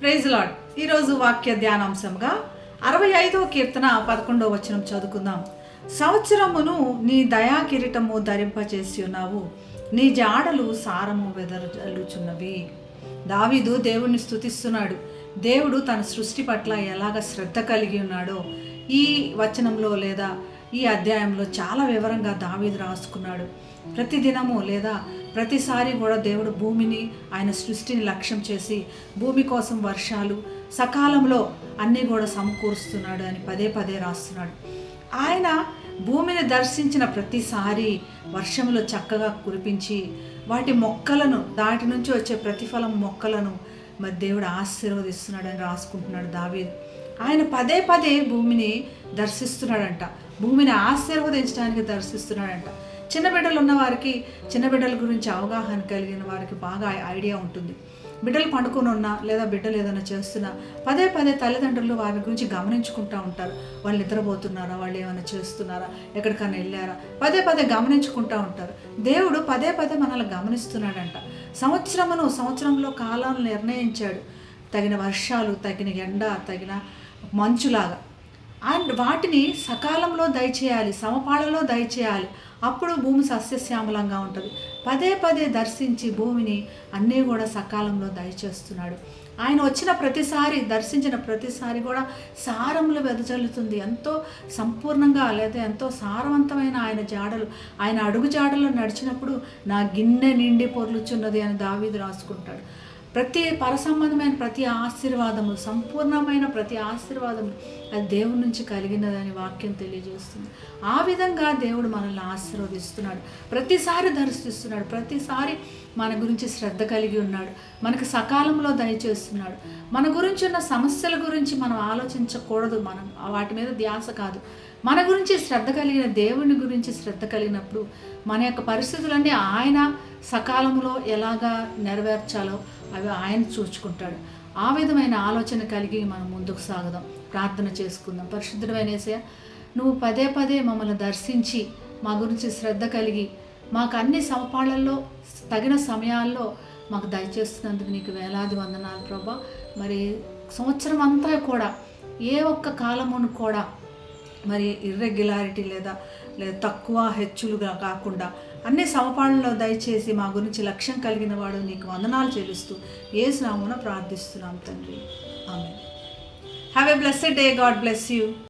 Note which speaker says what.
Speaker 1: Praise lord. ఈరోజు వాక్య ధ్యానాంశంగా 65వ కీర్తన 11వ వచనం చదువుకుందాం. సంవత్సరమును నీ దయా కిరీటము ధరింపచేసి ఉన్నావు, నీ జాడలు సారము వెదజల్లుచున్నవి. దావీదు దేవుణ్ణి స్తుతిస్తున్నాడు. దేవుడు తన సృష్టి పట్ల ఎలాగ శ్రద్ధ కలిగి ఉన్నాడో ఈ వచనంలో లేదా ఈ అధ్యాయంలో చాలా వివరంగా దావీదు రాసుకున్నాడు. ప్రతిదినము లేదా ప్రతిసారి కూడా దేవుడు భూమిని, ఆయన సృష్టిని లక్ష్యం చేసి భూమి కోసం వర్షాలు సకాలంలో అన్నీ కూడా సమకూరుస్తున్నాడు అని పదే పదే రాస్తున్నాడు. ఆయన భూమిని దర్శించిన ప్రతిసారి వర్షములు చక్కగా కురిపించి వాటి మొక్కలను, దాటి నుంచి వచ్చే ప్రతిఫలం మొక్కలను మరి దేవుడు ఆశీర్వదిస్తున్నాడని రాసుకుంటున్నాడు దావీదు. ఆయన పదే పదే భూమిని దర్శిస్తున్నాడంట, భూమిని ఆశీర్వదించడానికి దర్శిస్తున్నాడంట. చిన్న బిడ్డలు ఉన్న వారికి, చిన్న బిడ్డల గురించి అవగాహన కలిగిన వారికి బాగా ఐడియా ఉంటుంది. బిడ్డలు పండుకొని ఉన్నా లేదా బిడ్డలు ఏదైనా చేస్తున్నా పదే పదే తల్లిదండ్రులు వారి గురించి గమనించుకుంటూ ఉంటారు. వాళ్ళు నిద్రపోతున్నారా, వాళ్ళు ఏమైనా చేస్తున్నారా, ఎక్కడికైనా వెళ్ళారా, పదే పదే గమనించుకుంటూ ఉంటారు. దేవుడు పదే పదే మనల్ని గమనిస్తున్నాడంట. సంవత్సరంలో కాలాలను నిర్ణయించాడు. తగిన వర్షాలు, తగిన ఎండ, తగిన మంచులాగా అండ్ వాటిని సకాలంలో దయచేయాలి, సమపాళలో దయచేయాలి. అప్పుడు భూమి సస్యశ్యామలంగా ఉంటుంది. పదే పదే దర్శించి భూమిని అన్నీ కూడా సకాలంలో దయచేస్తున్నాడు. ఆయన వచ్చిన ప్రతిసారి, దర్శించిన ప్రతిసారి కూడా సారములు వెదజల్లుతుంది. ఎంతో సంపూర్ణంగా లేదా ఎంతో సారవంతమైన ఆయన జాడలు, ఆయన అడుగు జాడలు నడిచినప్పుడు నా గిన్నె నిండి పొర్లుచున్నది అని దావీదు రాసుకుంటాడు. ప్రతి పరసంబంధమైన ప్రతి ఆశీర్వాదము, సంపూర్ణమైన ప్రతి ఆశీర్వాదము అది దేవుడి నుంచి కలిగినదని వాక్యం తెలియజేస్తుంది. ఆ విధంగా దేవుడు మనల్ని ఆశీర్వదిస్తున్నాడు, ప్రతిసారి దర్శిస్తున్నాడు, ప్రతిసారి మన గురించి శ్రద్ధ కలిగి ఉన్నాడు, మనకు సకాలంలో దయచేస్తున్నాడు. మన గురించి ఉన్న సమస్యల గురించి మనం ఆలోచించకూడదు, మనం వాటి మీద ధ్యాస కాదు. మన గురించి శ్రద్ధ కలిగిన దేవుని గురించి శ్రద్ధ కలిగినప్పుడు మన యొక్క పరిస్థితులన్నీ ఆయన సకాలంలో ఎలాగా నెరవేర్చాలో అవి ఆయన చూచుకుంటాడు. ఆ విధమైన ఆలోచన కలిగి మనం ముందుకు సాగుదాం, ప్రార్థన చేసుకుందాం. పరిశుద్ధమైన యేసయ్య, నువ్వు పదే పదే మమ్మల్ని దర్శించి మా గురించి శ్రద్ధ కలిగి మాకు అన్ని సమపాళ్లలో తగిన సమయాల్లో మాకు దయచేస్తున్నందుకు నీకు వేలాది వందనాలు ప్రభా. మరి సంవత్సరం అంతా కూడా ఏ ఒక్క కాలమును కూడా మరి ఇర్రెగ్యులారిటీ లేదా తక్కువ హెచ్చులుగా కాకుండా అన్ని సమపాళ్లలో దయచేసి మా గురించి లక్ష్యం కలిగిన వాడు నీకు వందనాలు చెల్లిస్తూ యేసు నామమున ప్రార్థిస్తున్నాం తండ్రి. Amen. Have a blessed day. God bless you.